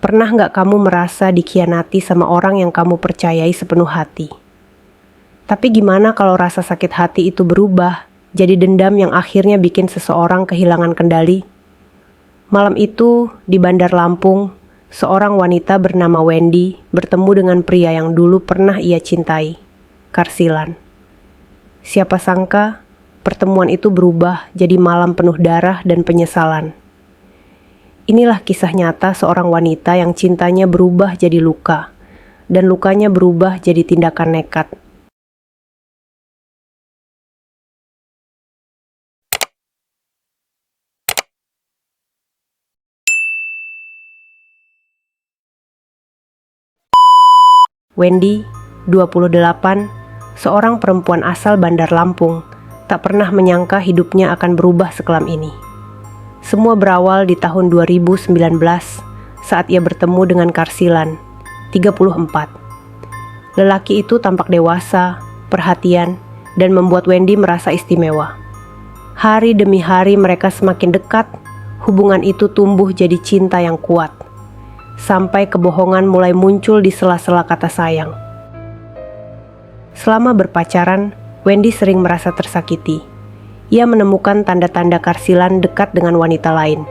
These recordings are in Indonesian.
Pernah nggak kamu merasa dikhianati sama orang yang kamu percayai sepenuh hati? Tapi gimana kalau rasa sakit hati itu berubah jadi dendam yang akhirnya bikin seseorang kehilangan kendali? Malam itu, di Bandar Lampung, seorang wanita bernama Wendy bertemu dengan pria yang dulu pernah ia cintai, Karsilan. Siapa sangka, pertemuan itu berubah jadi malam penuh darah dan penyesalan. Inilah kisah nyata seorang wanita yang cintanya berubah jadi luka, dan lukanya berubah jadi tindakan nekat. Wendy, 28, seorang perempuan asal Bandar Lampung, tak pernah menyangka hidupnya akan berubah sekelam ini. Semua berawal di tahun 2019 saat ia bertemu dengan Karsilan, 34. Lelaki itu tampak dewasa, perhatian, dan membuat Wendy merasa istimewa. Hari demi hari mereka semakin dekat, hubungan itu tumbuh jadi cinta yang kuat. Sampai kebohongan mulai muncul di sela-sela kata sayang. Selama berpacaran, Wendy sering merasa tersakiti. Ia menemukan tanda-tanda Karsilan dekat dengan wanita lain.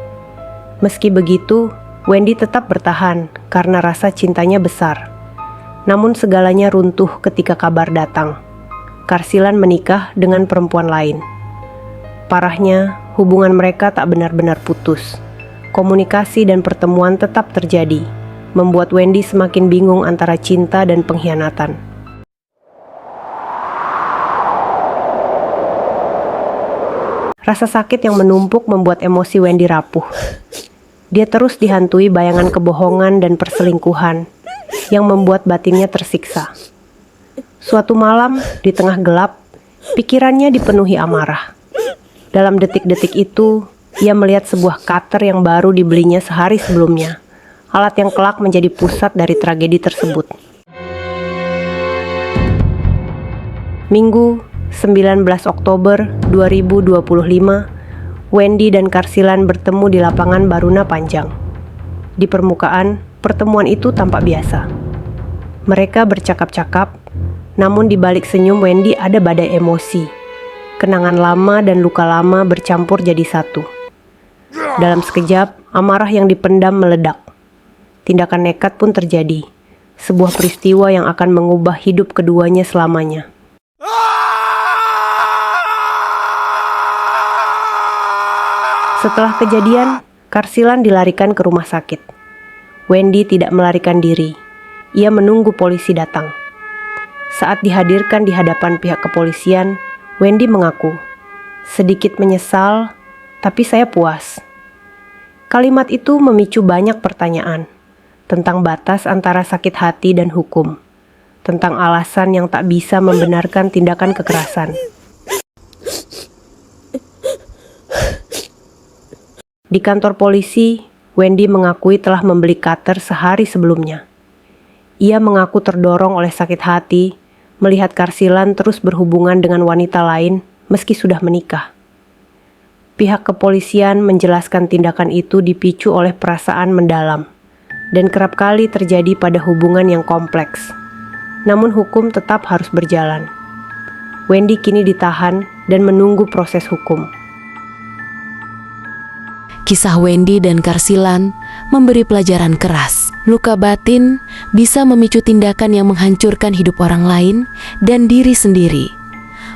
Meski begitu, Wendy tetap bertahan karena rasa cintanya besar. Namun segalanya runtuh ketika kabar datang. Karsilan menikah dengan perempuan lain. Parahnya, hubungan mereka tak benar-benar putus. Komunikasi dan pertemuan tetap terjadi, membuat Wendy semakin bingung antara cinta dan pengkhianatan. Rasa sakit yang menumpuk membuat emosi Wendy rapuh. Dia terus dihantui bayangan kebohongan dan perselingkuhan yang membuat batinnya tersiksa. Suatu malam, di tengah gelap, pikirannya dipenuhi amarah. Dalam detik-detik itu, ia melihat sebuah cutter yang baru dibelinya sehari sebelumnya, alat yang kelak menjadi pusat dari tragedi tersebut. Minggu, 19 Oktober 2025, Wendy dan Karsilan bertemu di lapangan Baruna Panjang. Di permukaan, pertemuan itu tampak biasa. Mereka bercakap-cakap, namun di balik senyum Wendy ada badai emosi. Kenangan lama dan luka lama bercampur jadi satu. Dalam sekejap, amarah yang dipendam meledak. Tindakan nekat pun terjadi. Sebuah peristiwa yang akan mengubah hidup keduanya selamanya. Setelah kejadian, Karsilan dilarikan ke rumah sakit. Wendy tidak melarikan diri. Ia menunggu polisi datang. Saat dihadirkan di hadapan pihak kepolisian, Wendy mengaku, "Sedikit menyesal, tapi saya puas." Kalimat itu memicu banyak pertanyaan tentang batas antara sakit hati dan hukum, tentang alasan yang tak bisa membenarkan tindakan kekerasan. Di kantor polisi, Wendy mengakui telah membeli cutter sehari sebelumnya. Ia mengaku terdorong oleh sakit hati melihat Karsilan terus berhubungan dengan wanita lain meski sudah menikah. Pihak kepolisian menjelaskan tindakan itu dipicu oleh perasaan mendalam dan kerap kali terjadi pada hubungan yang kompleks. Namun hukum tetap harus berjalan. Wendy kini ditahan dan menunggu proses hukum. Kisah Wendy dan Karsilan memberi pelajaran keras. Luka batin bisa memicu tindakan yang menghancurkan hidup orang lain dan diri sendiri.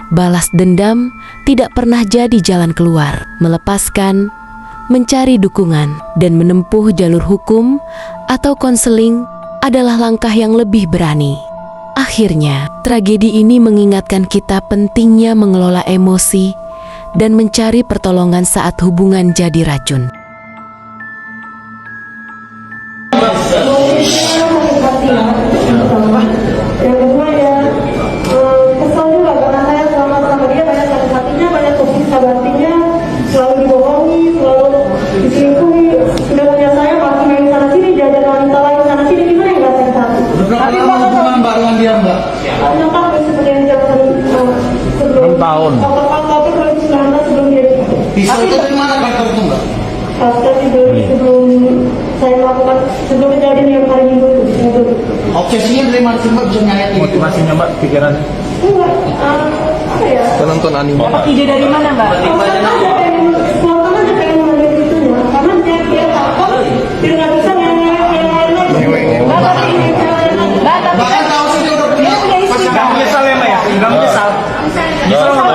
Balas dendam tidak pernah jadi jalan keluar. Melepaskan, mencari dukungan, dan menempuh jalur hukum atau konseling adalah langkah yang lebih berani. Akhirnya, tragedi ini mengingatkan kita pentingnya mengelola emosi dan mencari pertolongan saat hubungan jadi racun. Yang kedua ya, kesel juga karena saya selama sama dia banyak sakit hatinya, banyak tersiksa batinnya, selalu dibohongi, selalu diselingkuhi. Sudah punya saya masih main sana sini, jajan wanita lain sana sini, gimana yang gak sakit hati? Tapi hubungan baruan dia mbak? nyokap seperti yang jatuh sebelum 6 tahun. Oktober 2019 sebelum dia. Pisau itu dari mana kantor itu mbak? Pas sebelum saya lakukan sebelum kejadian yang hari Minggu itu. Obsesinya dari mana sih Mbak bisa nyayat ini? Motivasinya Mbak, pikiran Enggak, apa ya? Penonton anime. Dapat ide dari mana, Mbak? Spontan aja pengen mengambil itunya, karena dia takut dia nggak bisa yang lain lagi. Mbak, tapi ini Mbak, tapi Bahkan tahu sih dia udah punya dia punya istri, pasangan. Mbak. menyesal ya Mbak ya? Nggak menyesal. Nyesal nggak